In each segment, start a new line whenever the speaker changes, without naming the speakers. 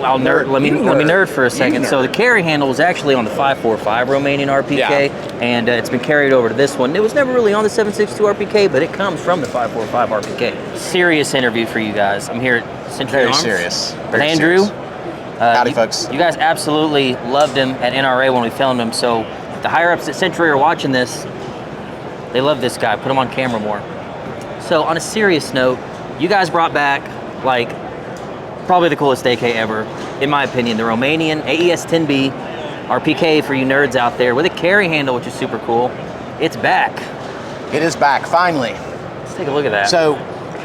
Let me nerd for a second. So the carry handle is actually on the 545 Romanian RPK, and it's been carried over to this one. It was never really on the 762 RPK, but it comes from the 545 RPK. Serious interview for you guys. I'm here at Century Arms.
Serious.
With Andrew.
Howdy, folks.
You guys absolutely loved him at NRA when we filmed him, so the higher-ups at Century are watching this. They love this guy. Put him on camera more. So on a serious note, you guys brought back, like, probably the coolest AK ever, in my opinion, the Romanian AES 10B RPK for you nerds out there with a carry handle, which is super cool. It's back.
It is back, finally.
Let's take a look at that.
So,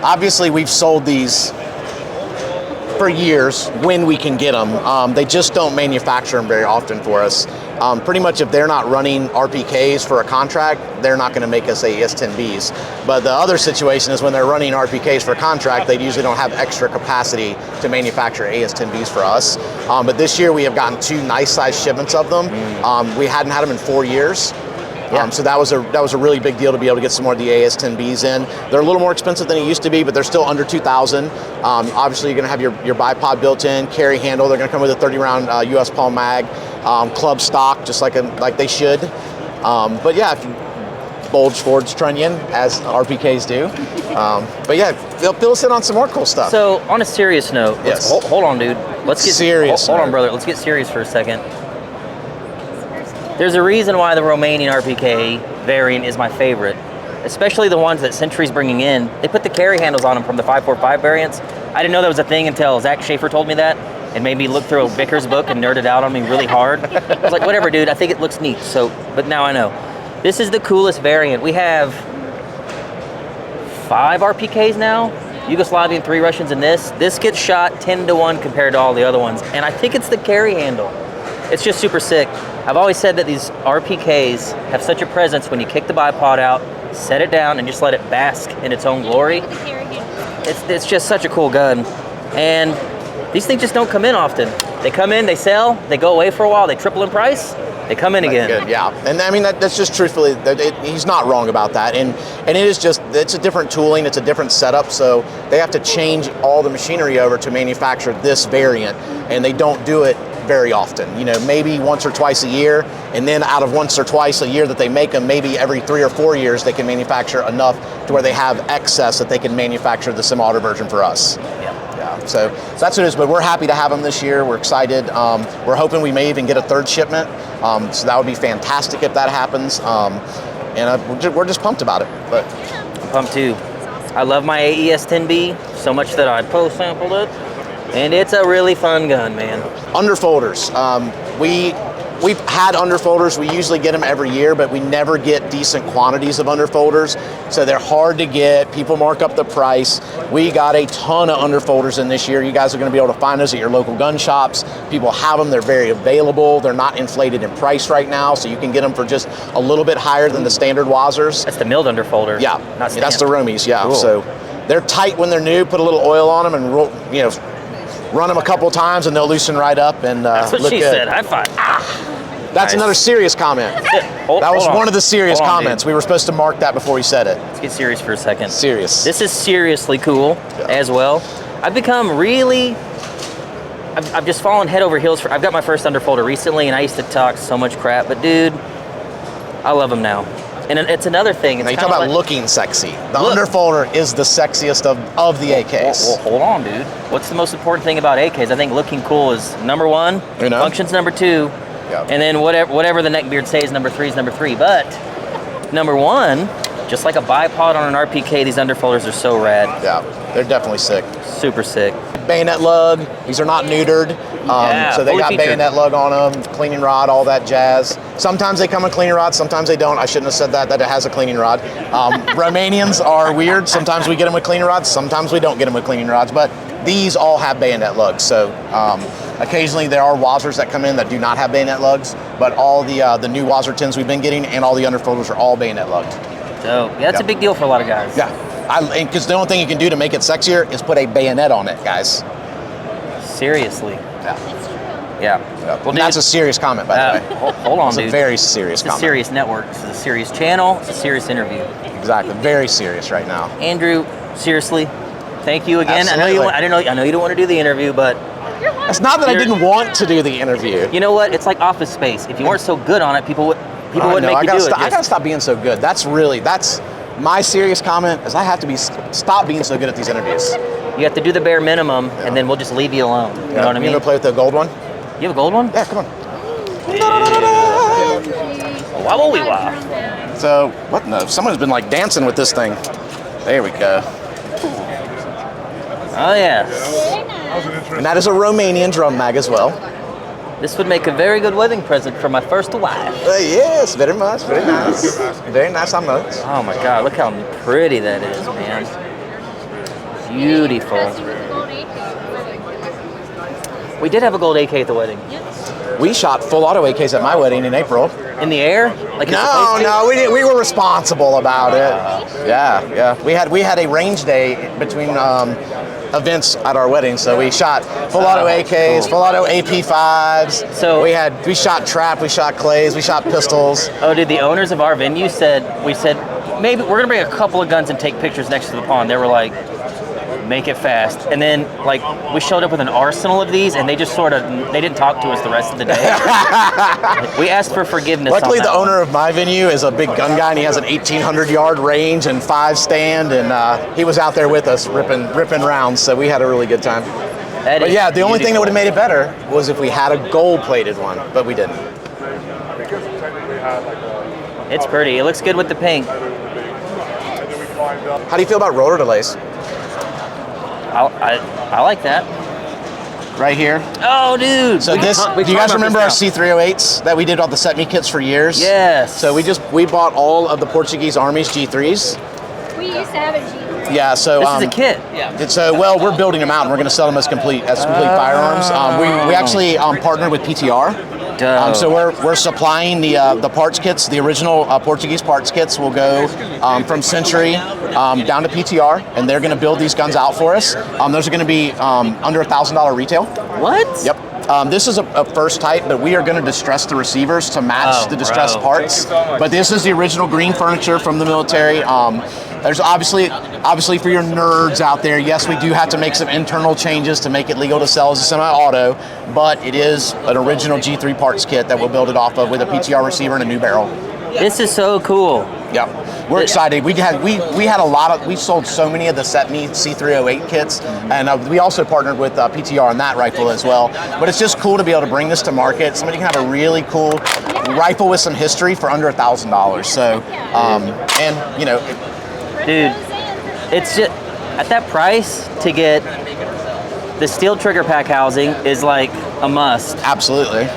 obviously, we've sold these for years when we can get them. They just don't manufacture them very often for us. Pretty much if they're not running RPKs for a contract, they're not going to make us AES 10Bs. But the other situation is when they're running RPKs for a contract, they usually don't have extra capacity to manufacture AES 10Bs for us. But this year we have gotten 2 nice sized shipments of them. We hadn't had them in 4 years. So that was a really big deal to be able to get some more of the AES 10Bs in. They're a little more expensive than it used to be, but they're still under 2,000. Obviously, you're going to have your bipod built in, carry handle. They're going to come with a 30-round US Palm mag, club stock, just like they should. But yeah, if you bulge forwards trunnion as RPKs do. But yeah, fill us in on some more cool stuff.
So on a serious note, hold on, dude. Let's get serious. Hold on, brother. Let's get serious for a second. There's a reason why the Romanian RPK variant is my favorite, especially the ones that Century's bringing in. They put the carry handles on them from the 545 variants. I didn't know that was a thing until Zach Schaefer told me that and made me look through a Vickers book and nerded out on me really hard. I was like, whatever, dude, I think it looks neat. So, but now I know. This is the coolest variant. We have 5 RPKs now, Yugoslavian, 3 Russians in this. This gets shot 10-1 compared to all the other ones, and I think it's the carry handle. It's just super sick. I've always said that these RPKs have such a presence when you kick the bipod out, set it down, and just let it bask in its own glory. It's just such a cool gun. And these things just don't come in often. They come in, they sell, they go away for a while, they triple in price, they come in again.
Good, yeah, and I mean, that's just truthfully, he's not wrong about that. And it is just, it's a different tooling, it's a different setup, so they have to change all the machinery over to manufacture this variant, and they don't do it very often. You know, maybe once or twice a year, and then out of once or twice a year that they make them, maybe every 3 or 4 years they can manufacture enough to where they have excess that they can manufacture the semi-auto version for us. Yeah, so that's what it is, but we're happy to have them this year. We're excited. We're hoping we may even get a 3rd shipment, so that would be fantastic if that happens. And we're just pumped about it. But
I'm pumped too. I love my AES 10B so much that I sampled it. And it's a really fun gun, man.
Underfolders. We've had underfolders. We usually get them every year, but we never get decent quantities of underfolders. So they're hard to get. People mark up the price. We got a ton of underfolders in this year. You guys are going to be able to find those at your local gun shops. People have them. They're very available. They're not inflated in price right now, so you can get them for just a little bit higher than the standard Wazers.
That's the milled underfolder.
Yeah,
not
that's the Romies. Yeah,
cool.
So they're tight when they're new. Put a little oil on them and roll, run them a couple times and they'll loosen right up and
that's what
look
she
good.
said. High five.
That's nice. Another serious comment. That was one of the serious comments. We were supposed to mark that before we said it.
Let's get serious for a second.
Serious.
This is seriously cool as well. I've become really, I've just fallen head over heels I've got my first underfolder recently and I used to talk so much crap, but dude, I love them now. And it's another thing.
Now you talk about looking sexy. The underfolder is the sexiest of the AKs.
Well, hold on, dude. What's the most important thing about AKs? I think looking cool is number 1, function's number 2, and then whatever the neckbeard says, number 3 is number 3. But number 1, just like a bipod on an RPK, these underfolders are so rad.
Yeah, they're definitely sick.
Super sick.
Bayonet lug. These are not neutered. So they got bayonet lug on them, cleaning rod, all that jazz. Sometimes they come with cleaning rods, sometimes they don't. I shouldn't have said that it has a cleaning rod. Romanians are weird. Sometimes we get them with cleaning rods, sometimes we don't get them with cleaning rods, but these all have bayonet lugs. So occasionally there are Wazers that come in that do not have bayonet lugs, but all the new Wazer 10s we've been getting and all the underfolders are all bayonet lugged.
So that's a big deal for a lot of guys.
Yeah, because the only thing you can do to make it sexier is put a bayonet on it, guys.
Seriously. Yeah.
Well, that's a serious comment, by the way.
Hold on,
dude. It's a very serious comment.
It's a serious network. It's a serious channel. It's a serious interview.
Exactly. Very serious right now.
Andrew, seriously, thank you again.
Absolutely.
I know you don't want to do the interview, but
You're
It's not that I didn't want to do the interview.
You know what? It's like Office Space. If you weren't so good on it, people wouldn't make you do it.
I gotta stop being so good. That's my serious comment is I have to stop being so good at these interviews.
You have to do the bare minimum, and then we'll just leave you alone. You know what I mean?
You gonna play with the gold one?
You have a gold one?
Yeah, come on.
Wah-wah-wee-wah.
So, what? No, someone's been like dancing with this thing. There we go.
Oh, yes.
And that is a Romanian drum mag as well.
This would make a very good wedding present for my first wife.
Yes, very much, very nice. Very nice on those.
Oh my God, look how pretty that is, man. Beautiful. We did have a gold AK at the wedding.
We shot full auto AKs at my wedding in April.
In the air? Like
No, we were responsible about it. Yeah. We had a range day between events at our wedding, so we shot full auto AKs, full auto AP5s.
So
we shot trap, we shot clays, we shot pistols.
Oh, dude, the owners of our venue said maybe we're gonna bring a couple of guns and take pictures next to the pond. They were like, make it fast. And then like we showed up with an arsenal of these, and they just they didn't talk to us the rest of the day. We asked for forgiveness.
Luckily,
on
the
that
owner of my venue is a big gun guy, and he has an 1,800-yard range and 5 stand, and he was out there with us ripping rounds, so we had a really good time. But yeah, the only thing that would have made it better was if we had a gold-plated one, but we didn't.
It's pretty. It looks good with the pink.
How do you feel about rotor delays?
I like that.
Right here.
Oh, dude.
So do you guys remember our C308s that we did all the set me kits for years?
Yes.
So we bought all of the Portuguese Army's G3's.
We used to have a G3.
Yeah, so
this is a kit. Yeah.
So we're building them out, and we're going to sell them as complete firearms. We actually partnered with PTR. So we're supplying the parts kits. The original Portuguese parts kits will go from Century down to PTR, and they're going to build these guns out for us. Those are going to be under $1,000 retail.
What?
Yep. This is a first type, but we are going to distress the receivers to match the distressed parts. But this is the original green furniture from the military. There's obviously for your nerds out there, yes, we do have to make some internal changes to make it legal to sell as a semi-auto, but it is an original G3 parts kit that we'll build it off of with a PTR receiver and a new barrel.
This is so cool.
Yep. We're excited. We sold so many of the Set Me C308 kits, and we also partnered with PTR on that rifle as well. But it's just cool to be able to bring this to market. Somebody can have a really cool rifle with some history for under $1,000. So, and you know,
dude, it's just at that price to get the steel trigger pack housing is like a must.
Absolutely.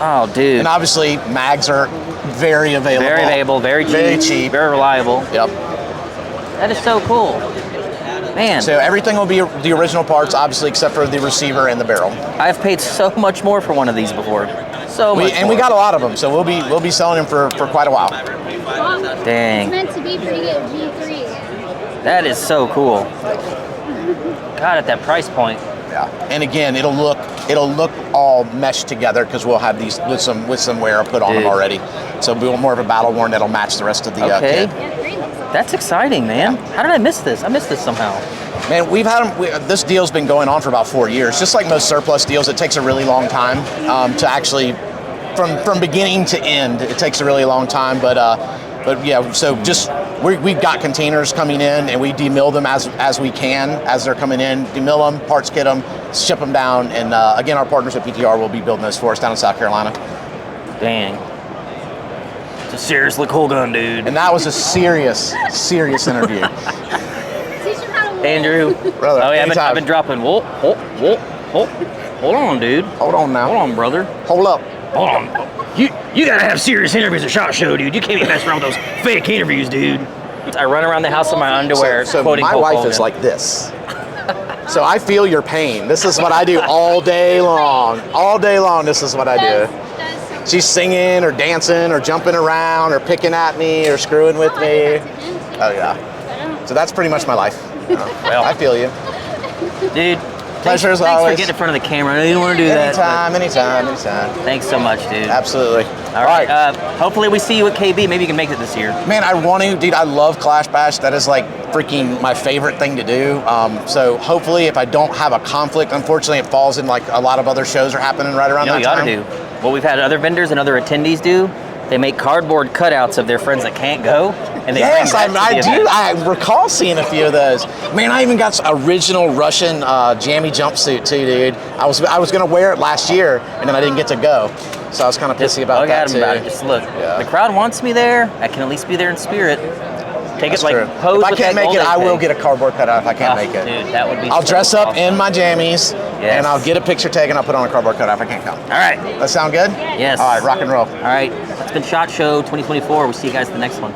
Oh, dude.
And obviously, mags are very available.
Very available, very cheap.
Very cheap.
Very reliable.
Yep.
That is so cool. Man.
So everything will be the original parts, obviously, except for the receiver and the barrel.
I've paid so much more for one of these before. So much
And
more.
we got a lot of them, so we'll be selling them for quite a while.
Dang.
It's meant to be pretty good G3.
That is so cool. God, at that price point.
Yeah. And again, it'll look all meshed together because we'll have these with some wear put on them already. So it'll be more of a battle worn that'll match the rest of the kit.
That's exciting, man. How did I miss this? I missed this somehow.
Man, we've had them. This deal's been going on for about 4 years. Just like most surplus deals, it takes a really long time to actually, from beginning to end, it takes a really long time. But yeah, so just we've got containers coming in, and we demill them as we can as they're coming in. Demill them, parts kit them, ship them down, and again, our partners at PTR will be building those for us down in South Carolina.
Dang. It's a seriously cool gun, dude.
And that was a serious interview.
Andrew.
Brother,
oh yeah, I've been dropping. Hold on, dude.
Hold on now.
Hold on, brother.
Hold up.
Hold on. You gotta have serious interviews at SHOT Show, dude. You can't be messing around with those fake interviews, dude. I run around the house in my underwear,
So
quoting
my
Hulk
wife
Hogan.
is like this. So I feel your pain. This is what I do all day long. All day long, this is what I do. She's singing or dancing or jumping around or picking at me or screwing with me. Oh yeah. So that's pretty much my life. Well, I feel you.
Dude,
Pleasure as
Thanks
always.
for getting in front of the camera. I know you don't want to do that.
Anytime.
Thanks so much, dude.
Absolutely.
All right. Hopefully we see you at KB. Maybe you can make it this year.
Man, I want to, dude. I love Kalash Bash. That is like freaking my favorite thing to do. So hopefully, if I don't have a conflict, unfortunately, it falls in like a lot of other shows are happening right around
You know
that
what you
time.
ought to do? What we've had other vendors and other attendees do, they make cardboard cutouts of their friends that can't go, and they
Yes,
bring that to
I
the
do.
event.
I recall seeing a few of those. Man, I even got original Russian jammy jumpsuit too, dude. I was gonna wear it last year, and then I didn't get to go, so I was kind of pissy about
Bug
that
at 'em
too.
about it. Just look, the crowd wants me there. I can at least be there in spirit. Take
That's
it like
true.
pose
If I
with
can't
that
make it,
gold
I will
egg
get a cardboard cutout if I can't
thing.
make it.
Dude, that would be.
I'll
so
dress up
awesome.
in my jammies,
Yes.
and I'll get a picture taken. I'll put on a cardboard cutout if I can't come.
All right.
That sound good?
Yes.
All right, rock and roll.
All right. That's been SHOT Show 2024. We'll see you guys at the next one.